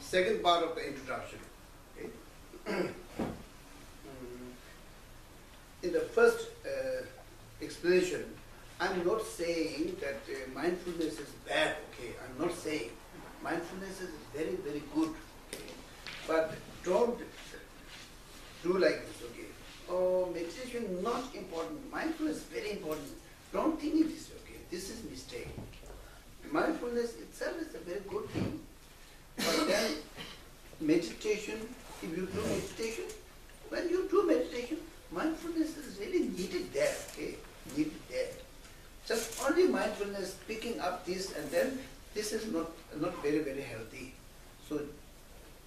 second part of the introduction. Okay. In the first explanation, I'm not saying that mindfulness is bad. Okay, I'm not saying mindfulness is very, very good. Okay, but don't do like this. Okay, oh, meditation not important. Mindfulness is very important. Don't think it is okay. This is mistake. Mindfulness itself is a very good thing. But then meditation, if you do meditation, when you do meditation, mindfulness is really needed there, okay? Needed there. Just only mindfulness, picking up this and then, this is not very, very healthy. So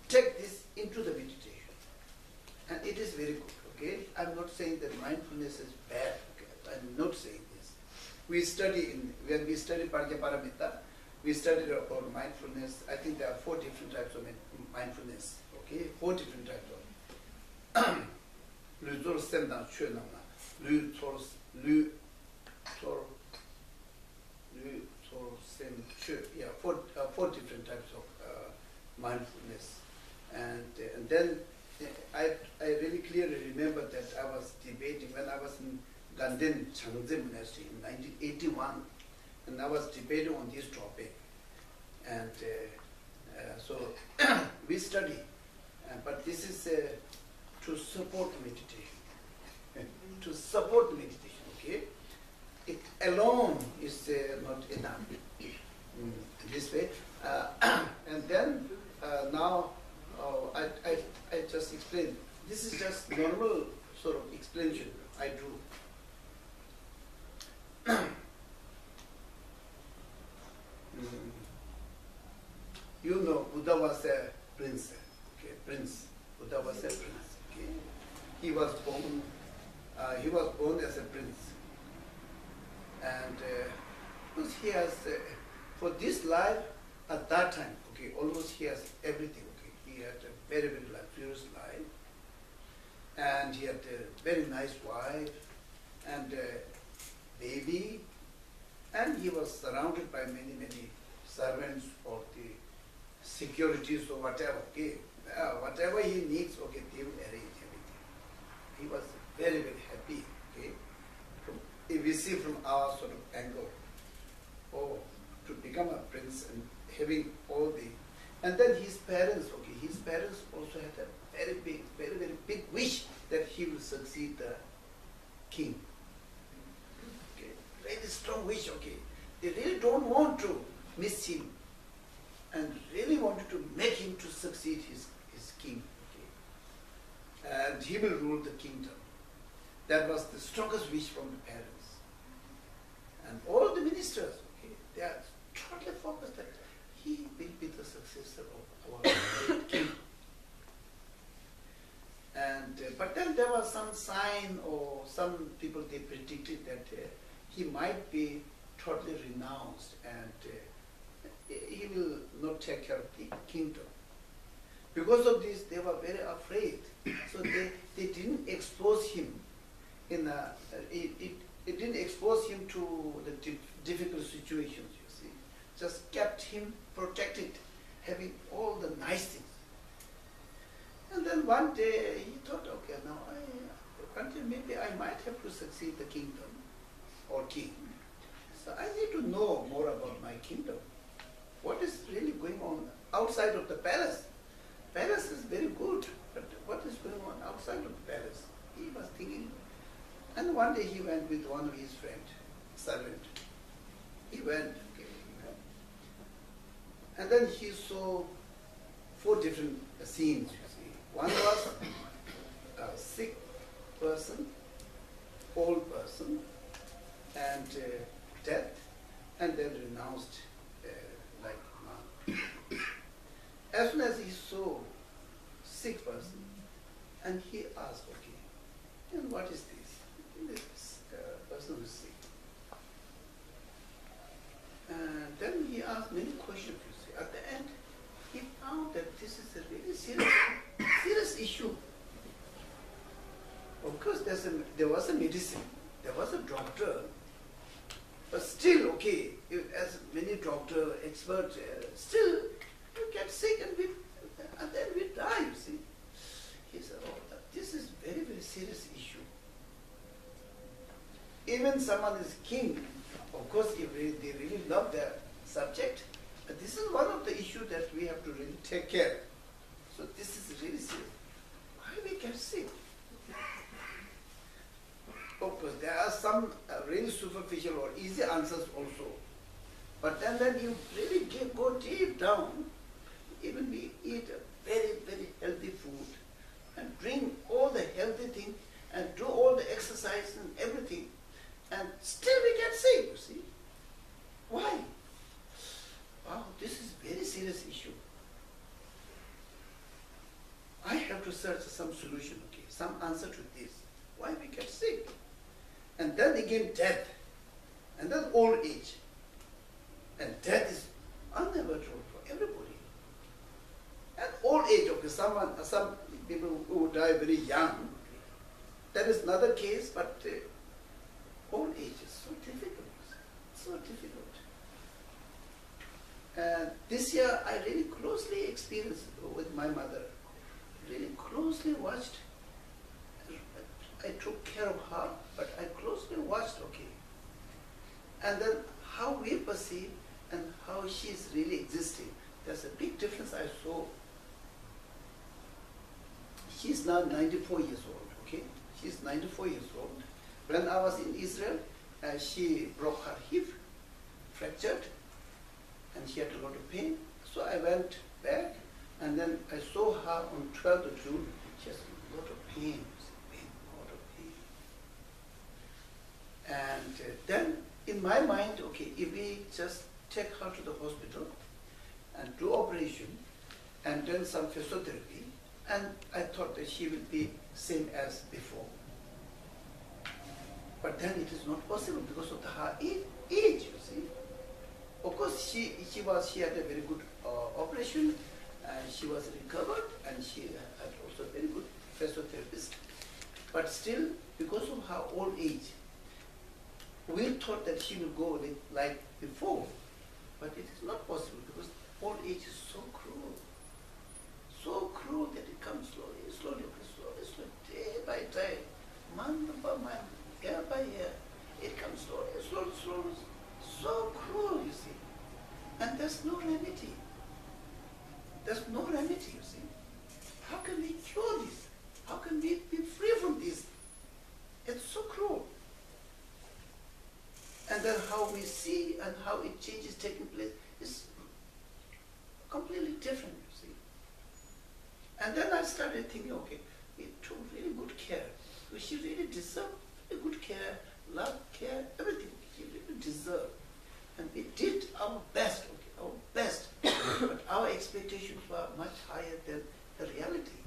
take this into the meditation. And it is very good, okay? I'm not saying that mindfulness is bad, okay? I'm not saying this. We study, when we study Paramita, we studied about mindfulness. I think there are 4 different types of mindfulness, okay? 4 different types of yeah, 4 different types of mindfulness. And then I really clearly remember that I was debating when I was in Ganden Changze Monastery in 1981, and I was debating on this topic. And so we study, but this is to support meditation. To support meditation, okay? It alone is not enough. This way. And then now I just explained. This is just normal sort of explanation I do. You know, Buddha was a prince. Okay, prince. Buddha was a prince. Okay, he was born. He was born as a prince, and because he has for this life at that time. Okay, almost he has everything. Okay, he had a very, very luxurious life, and he had a very nice wife and a baby, and he was surrounded by many, many servants or the securities or whatever. Okay, whatever he needs. Okay, they will arrange everything. He was very, very happy. Okay, if we see from our sort of angle, oh, to become a prince and having all the, and then his parents. Okay, his parents also had a very big, very, very big wish that he will succeed the king. Okay, very strong wish. Okay, they really don't want to miss him, and really wanted to make him to succeed his king. Okay, and he will rule the kingdom. That was the strongest wish from the parents. And all the ministers, okay, they are totally focused that he will be the successor of our great king. And but then there was some sign, or some people they predicted that he might be totally renounced and he will not take care of the kingdom. Because of this, they were very afraid. So they didn't expose him in a, it didn't expose him to the difficult situations, you see. Just kept him protected, having all the nice things. And then one day he thought, okay, now maybe I might have to succeed the kingdom or king. So I need to know more about my kingdom. What is really going on outside of the palace? Palace is very good, but what is going on outside of the palace? He was thinking. And one day he went with one of his friends, servant. He went, okay, and then he saw 4 different scenes, you see. One was a sick person, old person, and death, and then renounced like man. As soon as he saw sick person, and he asked, okay, and what is this? This person who is sick. And then he asked many questions, you see. At the end, he found that this is a really serious issue. Of course, there was a medicine, there was a doctor, but still, okay, as many doctor, experts, still you get sick and even someone is king, of course, if they really love their subject, but this is one of the issues that we have to really take care. So this is really serious. Why we get sick? Of course, there are some really superficial or easy answers also. But then when you really go deep down, even we eat a very, very healthy food and drink all the healthy things and do all the exercise and everything, and still we get sick, you see. Why? Wow, this is a very serious issue. I have to search some solution, okay, some answer to this. Why we get sick? And then again death, and then old age. And death is unavoidable for everybody. And old age, okay, some people who die very young, that is another case, but old age is so difficult, so difficult. And this year I really closely experienced with my mother, really closely watched. I took care of her, but I closely watched, okay. And then how we perceive and how she is really existing. There's a big difference I saw. She's now 94 years old, okay? She's 94 years old. When I was in Israel, she broke her hip, fractured, and she had a lot of pain. So I went back, and then I saw her on 12th of June. She has a lot of pain, a lot of pain. And then in my mind, okay, if we just take her to the hospital and do operation and then some physiotherapy, and I thought that she will be same as before. But then it is not possible because of her age, you see. Of course, she had a very good operation, and she was recovered, and she had also a very good physiotherapist. But still, because of her old age, we thought that she will go like before. But it is not possible because old age is so cruel that it comes slowly, day by day, month by month, year by year. It comes slowly, so cruel, you see. And there's no remedy. There's no remedy, you see. How can we cure this? How can we be free from this? It's so cruel. And then how we see and how it changes taking place is completely different, you see. And then I started thinking, okay, we took really good care. She really deserved really good care, love, care, everything. She really deserved. And we did our best, okay, our best. But our expectations were much higher than the reality.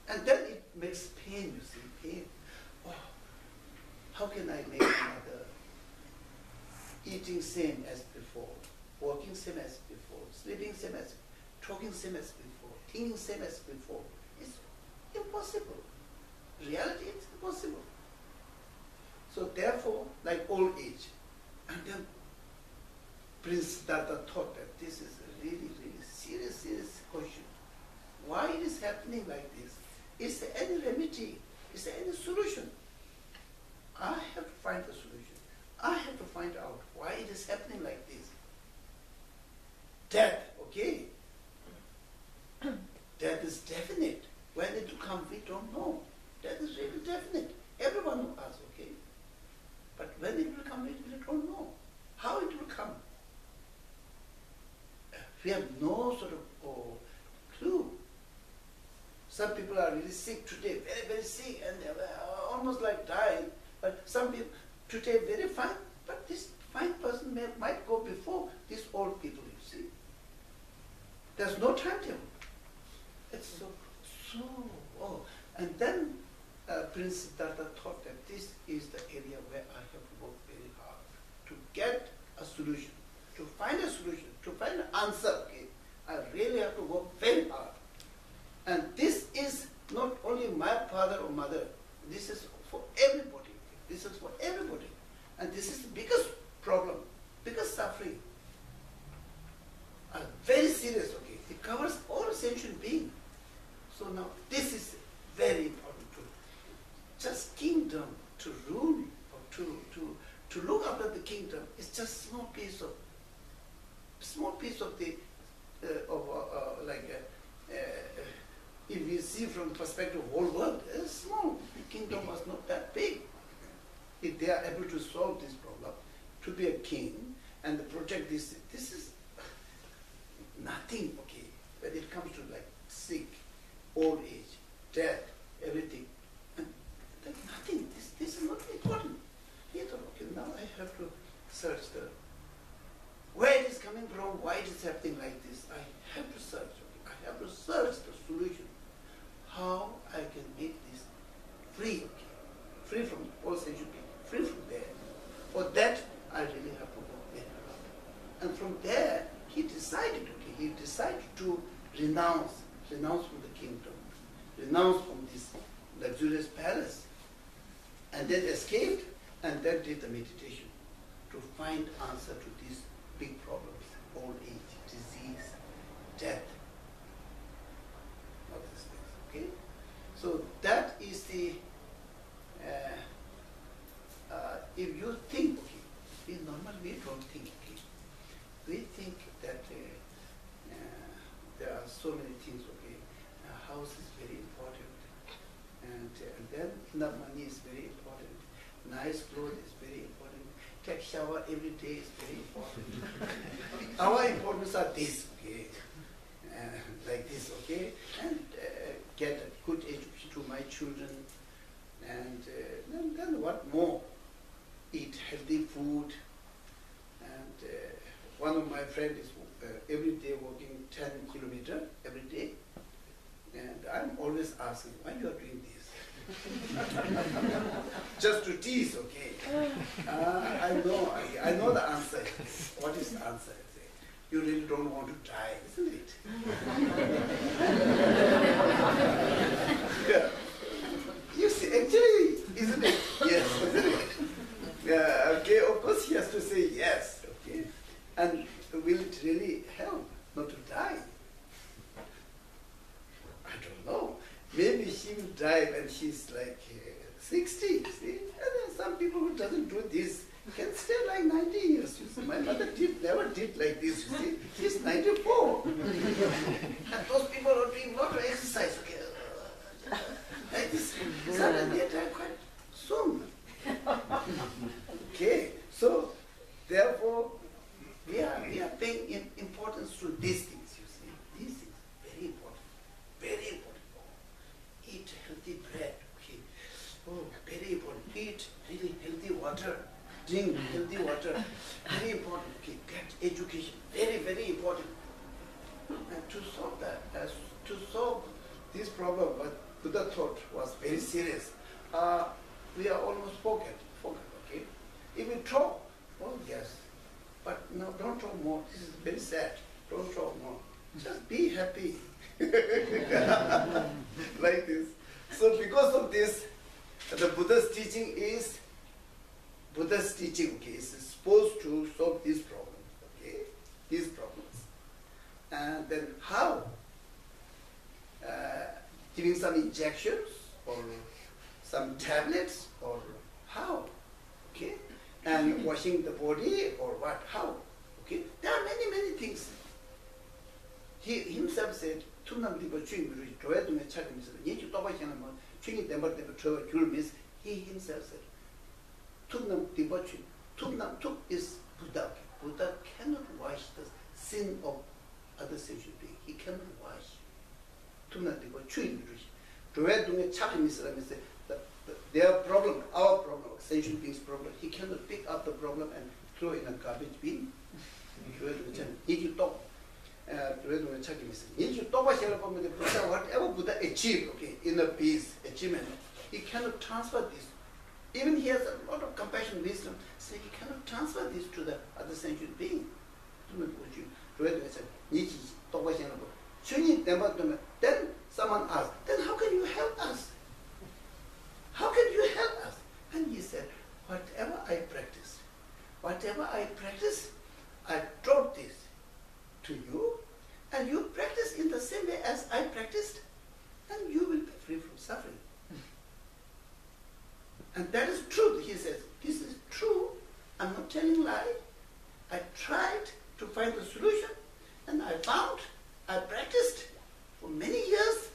And then it makes pain, you see, pain. Oh, how can I make another eating same as before, walking same as before, sleeping same as, talking same as before, thinking same as before? It's impossible. Reality, it's impossible. So therefore, like old age, and then Prince Datta thought that this is a really, really serious question. Why it is happening like this? Is there any remedy? Is there any solution? I have to find the solution. I have to find out why it is happening like this. Death, okay? Death is definite. When it will come, we don't know. Death is really definite. Everyone knows us, okay? But when it will come, we don't know. How it will come? We have no sort of clue. Some people are really sick today, very, very sick, and they're almost like dying. But some people today very fine, but this fine person might go before these old people, you see. There's no timetable. It's so, and then Prince Siddhartha thought that this is the area where I have to work very hard to get a solution, to find a solution, to find an answer, okay? I really have to work very hard. And this is not only my father or mother, this is for everybody. This is for everybody. And this is the biggest problem, biggest suffering. Very serious, okay? It covers all sentient beings. So now this is very important to just kingdom to rule to look after the kingdom is just small piece of the if we see from the perspective of the whole world, a small kingdom was not that big. If they are able to solve this problem, to be a king and protect this is nothing, okay. When it comes to like sick, old age, death, everything, and like nothing. This is not important. He thought, okay, now I have to search where it is coming from, why it is happening like this. I have to search. Okay. I have to search the solution. How I can make this free, okay? Free from all sensual being, free from there. For that, I really have to go there. And from there, he decided, okay, to renounce from the kingdom, renounce from this luxurious palace, and then escaped, and then did the meditation to find answer to these big problems: old age, disease, death, all these things. Okay, so that is the. If you think, okay, we normally don't think. Okay, we think that there are so many things. Okay, a house is very important, and then enough money is very important. Nice clothes is very important. Take shower every day is very important. Our importance are this, okay, like this, okay, and get a good education to my children, and then what more? Eat healthy food, and one of my friends is every day walking 10 kilometers every day, and I'm always asking, why you are doing this? Just to tease, okay? I know the answer. What is the answer? I say, you really don't want to die, isn't it? Yeah. You see, actually, isn't it? Yes, isn't it? Okay, of course he has to say yes, okay? And will it really help not to die? I don't know. Maybe she will die when she's like 60, see? And then some people who doesn't do this can stay like 90 years. You see, my mother never did like this, you see. She's 94. And those people are doing a lot of exercise, okay? Like this. Suddenly they die quite soon. Okay, so therefore we are paying importance to these things, you see. These things, very important. Very important. Eat healthy bread, okay. Oh, very important. Eat really healthy water. Drink healthy water. Very important. Okay, get education. Very, very important. And to solve that, to solve this problem, what Buddha thought was very serious. We are almost forget, okay? If we talk, oh yes, but no, don't talk more. This is very sad. Don't talk more. Just be happy. Like this. So because of this, the Buddha's teaching, okay, is supposed to solve these problems, okay? These problems. And then how? Giving some injections or some tablets, or how? Okay? And washing the body, or what? How? Okay? There are many, many things. He himself said, he himself said, Tuk is Buddha. Buddha cannot wash the sin of other sentient beings. He cannot wash. Their problem, our problem, sentient beings' problem, he cannot pick up the problem and throw in a garbage bin. Whatever Buddha achieved, okay, inner peace, achievement, he cannot transfer this. Even he has a lot of compassion, wisdom, so he cannot transfer this to the other sentient being. Then someone asked, then how can you help us? How can you help us? And he said, whatever I practice, I taught this to you, and you practice in the same way as I practiced, and you will be free from suffering. And that is truth, he says. This is true, I'm not telling lie. I tried to find the solution, and I found, I practiced for many years.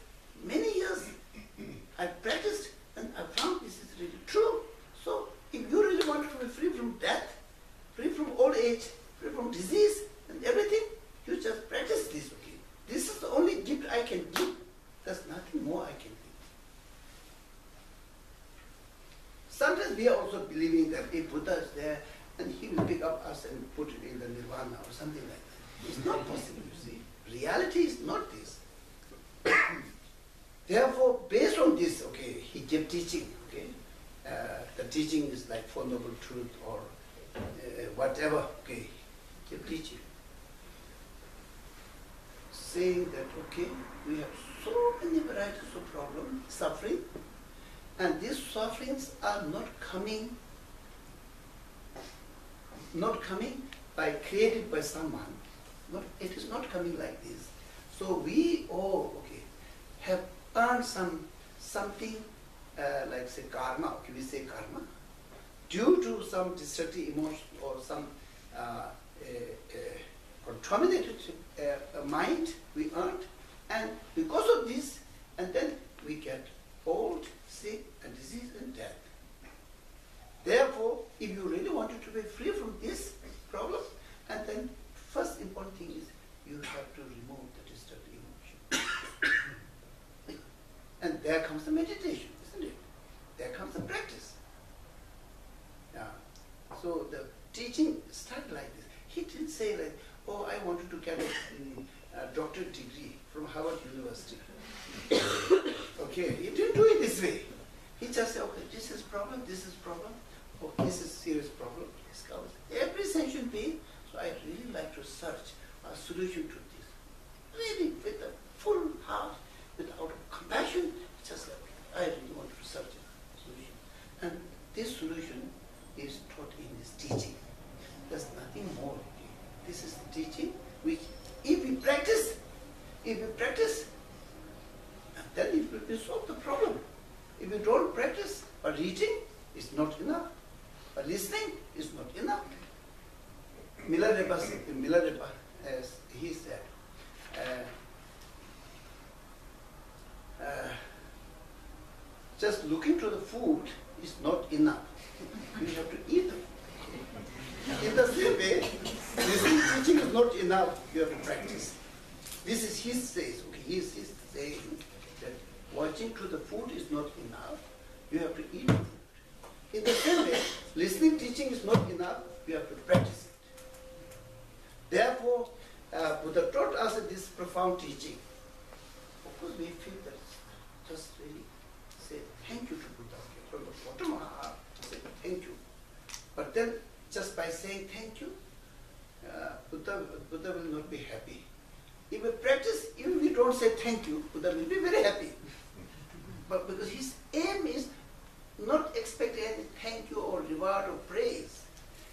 I practiced, and I found this is really true. So if you really want to be free from death, free from old age, free from disease and everything, you just practice this, okay? This is the only gift I can give. There's nothing more I can give. Sometimes we are also believing that if Buddha is there, and he will pick up us and put it in the nirvana or something like that. It's not possible, you see. Reality is not this. Therefore, based on this, okay, he gave teaching, okay? The teaching is like Four Noble Truth or whatever, okay? He gave teaching. Saying that, okay, we have so many varieties of problems, suffering, and these sufferings are not coming by created by someone. It is not coming like this. So we all, okay, have earned something like say karma, okay, we say karma, due to some destructive emotion or some contaminated mind we earned, and because of this, and then we get old, sick, and disease and death. Therefore, if you really wanted to be free from this problem, and then first important thing is you have to remove the destructive emotion. And there comes the meditation, isn't it? There comes the practice. Yeah. So the teaching started like this. He didn't say like, oh, I wanted to get a doctorate degree from Harvard University. Okay, he didn't do it this way. He just said, okay, this is problem, oh, this is serious problem. Every sentient being, so I really like to search a solution to this. Really, with a full heart, without compassion, just like, I really want to search a solution. And this solution is taught in this teaching. There's nothing more. This is the teaching which, if we practice, then it will resolve the problem. If you don't practice, or reading is not enough, or listening is not enough. Milarepa, as he said, just looking to the food is not enough. You have to eat the food. In the same way, listening teaching is not enough. You have to practice. This is his says. Okay, he is saying that watching to the food is not enough. You have to eat the food. In the same way, listening teaching is not enough. You have to practice it. Therefore, Buddha taught us this profound teaching. Of course, we feel that just really say thank you to Buddha. From the bottom of our heart, say thank you. But then, just by saying thank you, Buddha will not be happy. If we practice, even if we don't say thank you, Buddha will be very happy. But because his aim is not expecting any thank you or reward or praise.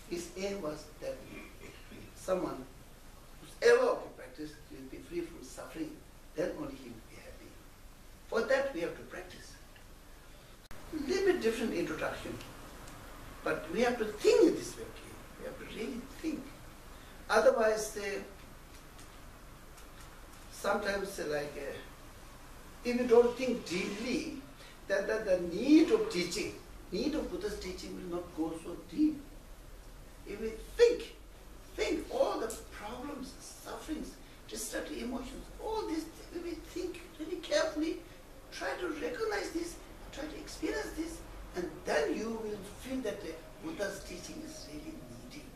His aim was that someone who's ever practiced will be free from suffering. Then only he will be happy. For that we have to practice. A little bit different introduction. But we have to think in this way. Okay? We have to really think. Otherwise, sometimes if you don't think deeply, that the need of teaching, need of Buddha's teaching will not go so deep. If we think all the problems, sufferings, destructive emotions, all these, if we think really carefully, try to recognize this, try to experience this, and then you will feel that Buddha's teaching is really needed.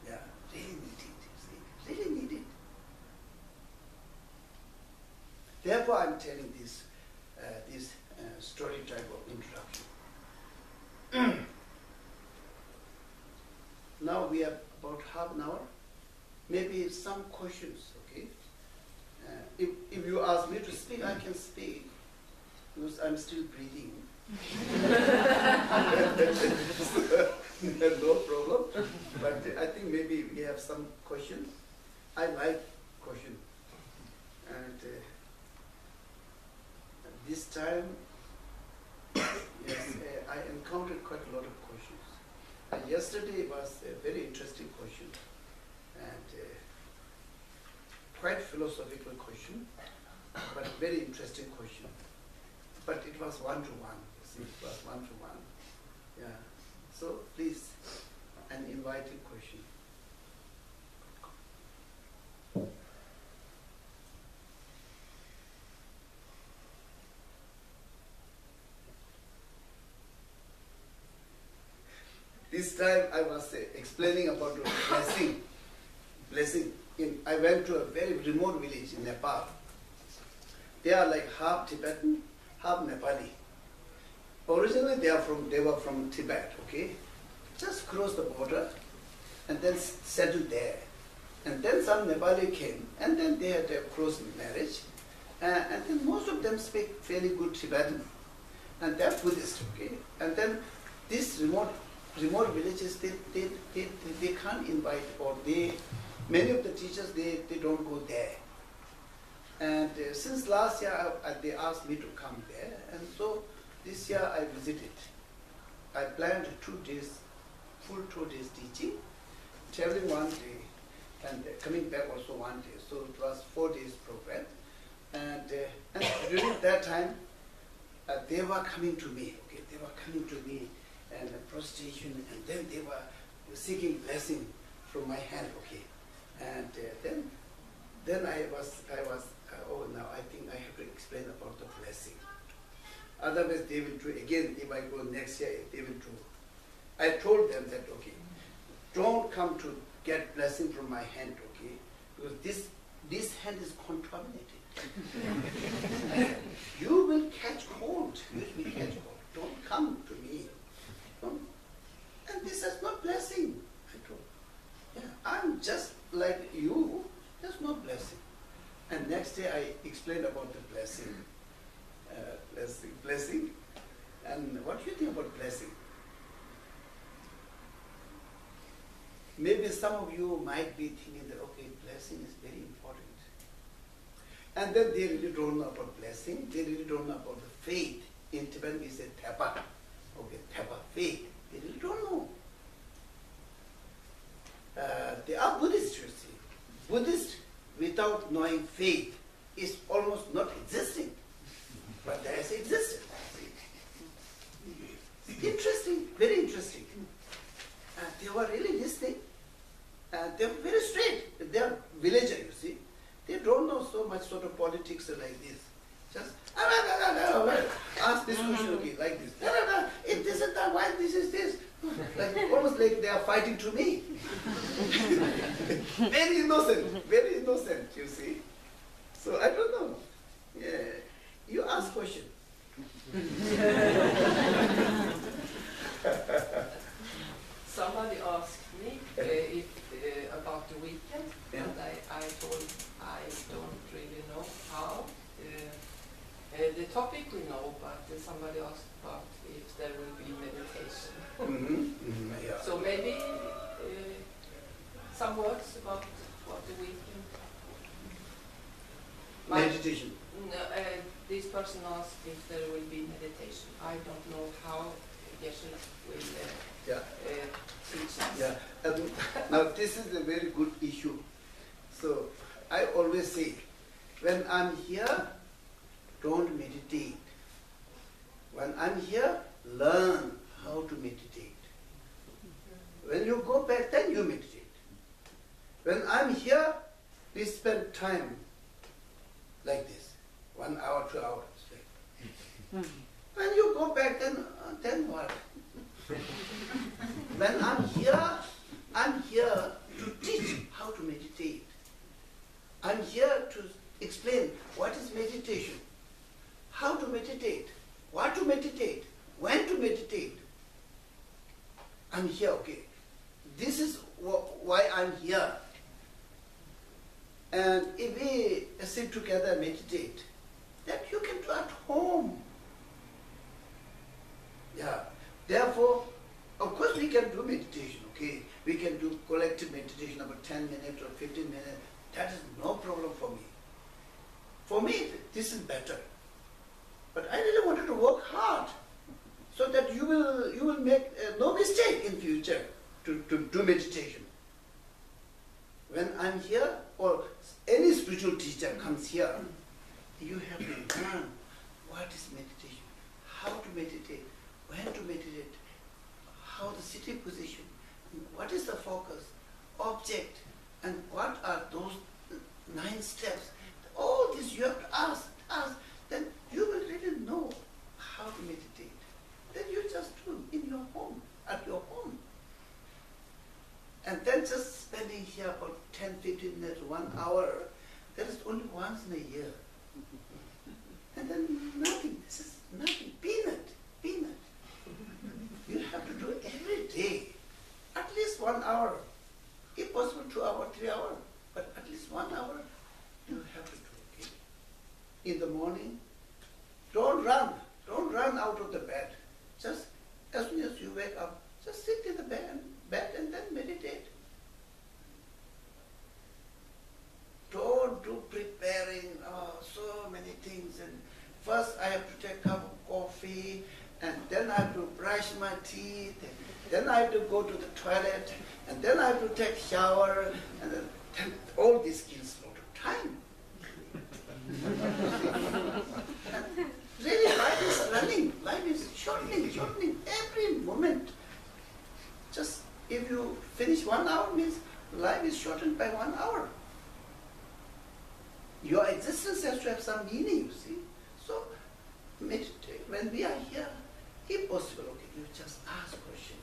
Yeah, really needed, you see, really needed. Therefore, I'm telling this story type of introduction. Now we have about half an hour. Maybe some questions, okay? If you ask me to speak, I can speak, because I'm still breathing. No problem. But I think maybe we have some questions. I like questions. And this time, yes, I encountered quite a lot of questions. yesterday was a very interesting question and quite philosophical question, but very interesting question. But it was one-to-one, see, it was one-to-one. Yeah. So please, an invited question. This time I was explaining about blessing. Blessing. I went to a very remote village in Nepal. They are like half Tibetan, half Nepali. Originally they were from Tibet, okay? Just crossed the border and then settled there. And then some Nepali came and then they had a close marriage. And then most of them speak fairly good Tibetan. And they're Buddhist, okay? And then these remote villages, they can't invite, or many of the teachers, they don't go there. And since last year, they asked me to come there, and so this year I visited. I planned 2 days, full 2 days teaching, traveling 1 day, and coming back also 1 day. So it was 4 days program. And during that time, they were coming to me, okay? They were coming to me, and prostration, and then they were seeking blessing from my hand, okay? And then I was, oh, now I think I have to explain about the blessing. Otherwise they will do, again, if I go next year, they will do. I told them that, okay, don't come to get blessing from my hand, okay? Because this hand is contaminated. You will catch cold, you will catch cold. Don't come to me. And this is not blessing, I told. Yeah, I'm just like you, there's no blessing. And next day I explained about the blessing. Blessing. And what do you think about blessing? Maybe some of you might be thinking that, okay, blessing is very important. And then they really don't know about blessing, they really don't know about the faith. In Tibetan we say Thepa. Okay, Thepa, faith. They really don't know. They are Buddhists, you see. Buddhist without knowing faith is almost not existing. But there is existence. Interesting, very interesting. They were really listening. They were very straight. They are villager, you see. They don't know so much sort of politics like this. Just ask this question, okay, like this. If this is that, why this is this? Like almost like they are fighting to me. Very innocent, you see. So I don't know. Yeah. You ask question. Somebody asked me if about the weekend, yeah. and I told I don't really know how. The topic we know, but somebody asked about if there will be meditation. Yeah. So maybe some words about what the weekend. Meditation. No, this person asked if there will be meditation. I don't know how Geshe will teach us. Yeah. Now this is a very good issue. So I always say, when I'm here, don't meditate. When I'm here, learn how to meditate. When you go back, then you meditate. When I'm here, we spend time like this, 1 hour, 2 hours. When you go back, then what? When I'm here to teach how to meditate. I'm here to explain what is meditation, how to meditate, what to meditate, when to meditate. I'm here, okay. This is why I'm here. And if we sit together, meditate, that you can do at home. Yeah. Therefore, of course we can do meditation, okay? We can do collective meditation about 10 minutes or 15 minutes. That is no problem for me. For me, this is better. But I really wanted to work hard so that you will make no mistake in future. to do meditation. When I'm here, or any spiritual teacher comes here, you have to learn what is meditation, how to meditate, when to meditate, how the sitting position, what is the focus, object, and what are those 9 steps. All this you have to ask, then you will really know how to meditate. Then you just do in your home, at your home. And then just spending here for 10, 15 minutes, 1 hour, that is only once in a year. And then nothing, this is nothing, peanut. You have to do it every day, at least 1 hour. If possible, 2 hours, 3 hours, but at least 1 hour, you have to do it. In the morning, don't run out of the bed. Just as soon as you wake up, just sit in the bed and then meditate. Don't do preparing so many things. And first I have to take a cup of coffee, and then I have to brush my teeth, and then I have to go to the toilet, and then I have to take shower, and then all these kills a lot of time. Really, life is running, life is shortening every moment. Just if you finish 1 hour means life is shortened by 1 hour. Your existence has to have some meaning, you see. So meditate. When we are here, if possible, okay, you just ask question.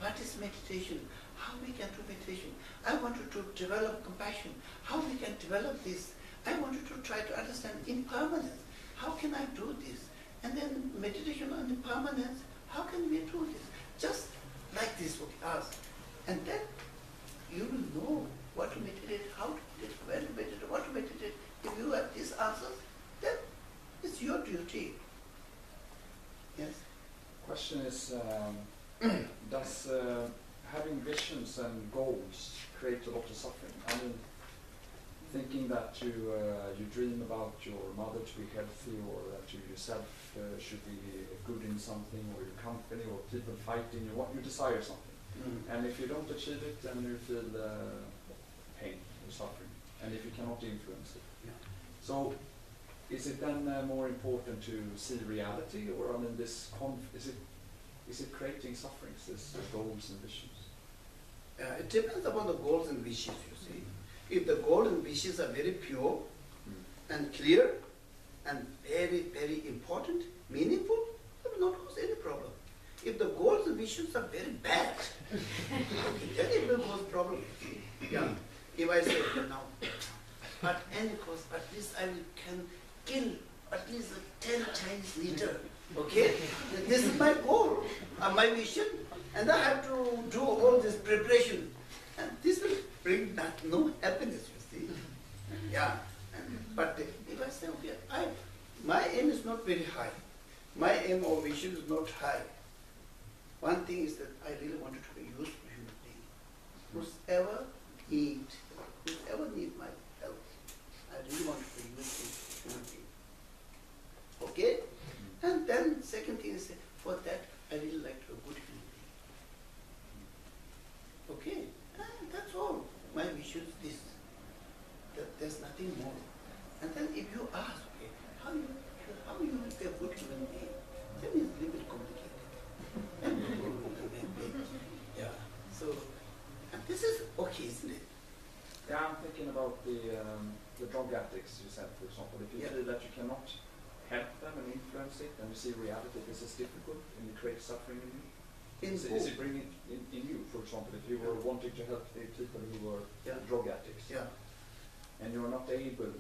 What is meditation? How we can do meditation? I want you to develop compassion. How we can develop this? I want you to try to understand impermanence. How can I do this? And then meditation on impermanence. How can we do this? Just like this, okay, ask. And then you will know what to meditate, how to meditate, when to meditate, what to meditate. If you have these answers, then it's your duty. Yes? Question is, does having visions and goals create a lot of suffering? I mean, thinking that you dream about your mother to be healthy, or that you yourself should be good in something, or your company, or people fighting you desire something. And if you don't achieve it, then you feel pain or suffering. And if you cannot influence it. Yeah. So, is it then more important to see reality, or I mean, is it creating sufferings, this goals and visions? It depends upon the goals and wishes, you see. If the goals and wishes are very pure and clear and very, very important, meaningful, there will not cause any problem. If the goals and wishes are very bad, then it will cause problem. Yeah. If I say, now, at any cost, at least I can kill at least 10 Chinese leaders. Okay? This is my goal, my vision, and I have to do all this preparation. And this will bring back no happiness, you see. Yeah. But if I say, okay, my aim is not very high. My aim or vision is not high. One thing is that I really wanted to be useful human being. Whoever need my help, I really want to be useful human being. Okay? And then second thing is, for that, I really like to be a good human being. Okay? And that's all. My vision is this. There's nothing more. And then if you ask, okay, how you will be a good human being, then it's a little bit complicated. Yeah. So, and this is okay, isn't it? Yeah, I'm thinking about the drug addicts you said, for example. If you feel that you cannot help them and influence it, and you see reality, this is difficult, and it creates suffering in you. Is it bringing in you, for example, if you were wanting to help the people who were drug addicts, and you're not able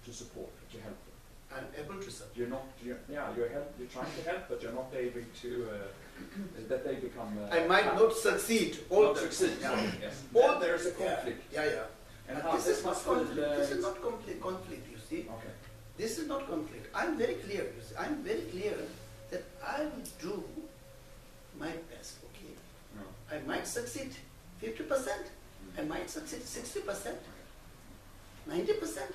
to support, to help them? I'm able to support. You're trying to help, but you're not able to, that they become... I might not succeed. Yes. Or there's a conflict. And this is not conflict. This is not conflict, you see. Okay. This is not conflict. I'm very clear, you see. I'm very clear that I will do my best, okay? No. I might succeed 50%. I might succeed 60%. 90%.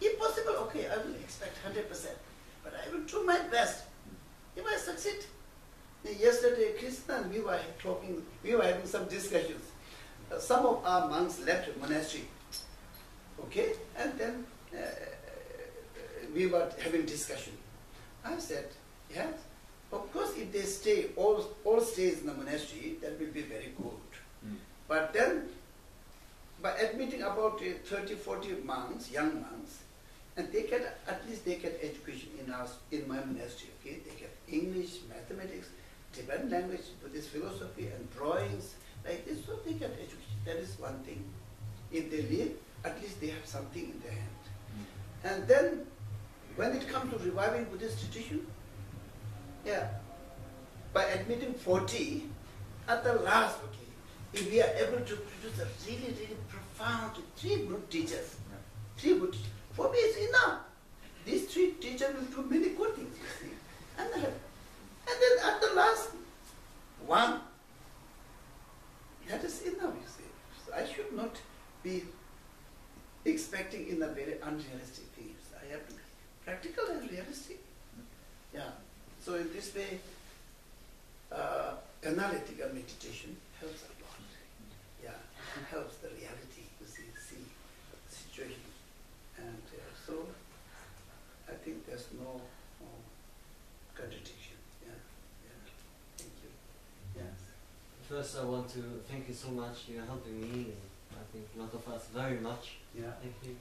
If possible, okay, I will expect 100%. But I will do my best. If I succeed, Yesterday, Krishna and we were talking, we were having some discussions. Some of our monks left monastery, okay, and then we were having discussion. I said, yes, of course, if they stay, all stays in the monastery, that will be very good. But then, by admitting about 30, 40 monks, young monks, and they get, at least they get education in my monastery, okay? They get English, mathematics, Tibetan language, Buddhist philosophy, and drawings, like this, so they get education. That is one thing. If they live, at least they have something in their hand. And then, when it comes to reviving Buddhist tradition, yeah, by admitting 40, at the last, okay, if we are able to produce a really, really profound, 3 good teachers, 3 good teachers, for me it's enough. These 3 teachers will do many good things, you see. And then at the last one, that is enough, you see. So I should not be expecting in a very unrealistic things. I have to be practical and realistic. Yeah. So in this way, analytical meditation helps a lot. Yeah, it helps the reality, you see the situation. And so I think there's no contradiction. Yeah, yeah. Thank you. Yes. First, I want to thank you so much. You're helping me, and I think a lot of us very much. Yeah. Thank you.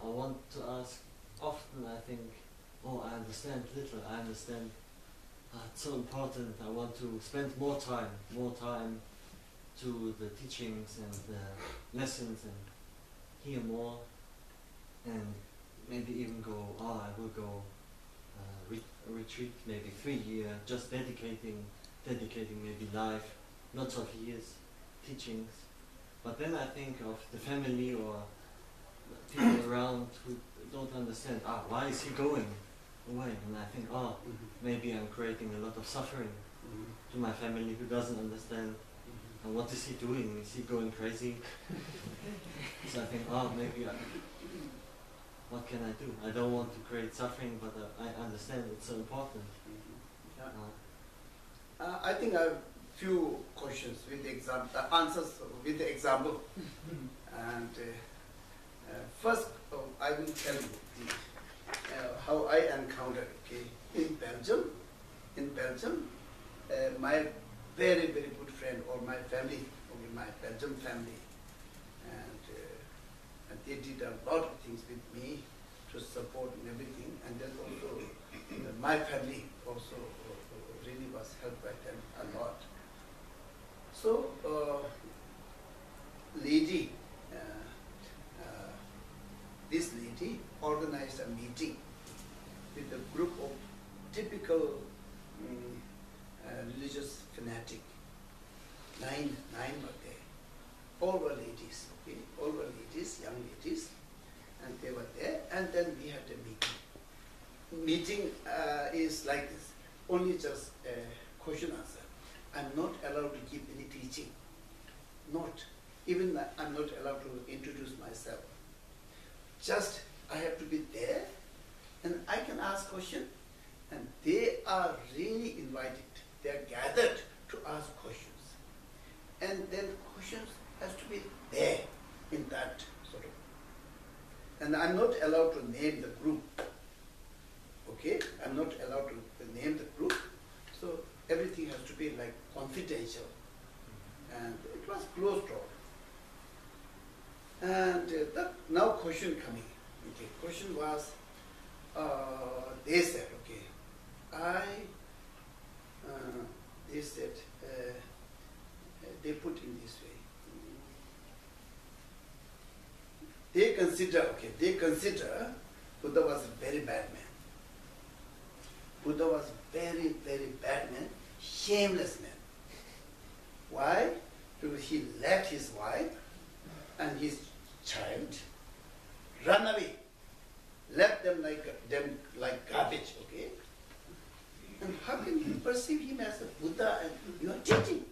I want to ask often. I think, oh, I understand little. I understand. It's so important. I want to spend more time to the teachings and the lessons, and hear more, and maybe even go. Oh, I will go retreat, maybe 3 years, just dedicating maybe life, lots of years, teachings. But then I think of the family or people around who don't understand, why is he going away? And I think, maybe I'm creating a lot of suffering to my family who doesn't understand. And what is he doing? Is he going crazy? So I think, maybe what can I do? I don't want to create suffering, but I understand it's so important. I think I have few questions with the answers with the example. And first, I will tell you how I encountered. Okay, in Belgium, my very good friend or my family, my Belgian family, and they did a lot of things with me to support and everything. And then also my family also really was helped by them a lot. So, this lady organized a meeting with a group of typical religious fanatic. Nine were there. All were ladies, okay? All were ladies, young ladies, and they were there. And then we had a meeting. Meeting is like this, only just question answer. I'm not allowed to give any teaching. Not. Even I'm not allowed to introduce myself. Just I have to be there and I can ask questions, and they are really invited. They are gathered to ask questions. And then questions has to be there in that sort of. And I'm not allowed to name the group. Okay? I'm not allowed to name the group. So everything has to be like confidential. And it was closed door. And that now question coming. Okay, question was, they said, okay, they said, they put in this way. They consider Buddha was a very bad man. Buddha was very bad man, shameless man. Why? Because he left his wife and his child, run away, left them like garbage, okay? And how can you perceive him as a Buddha and you are teaching?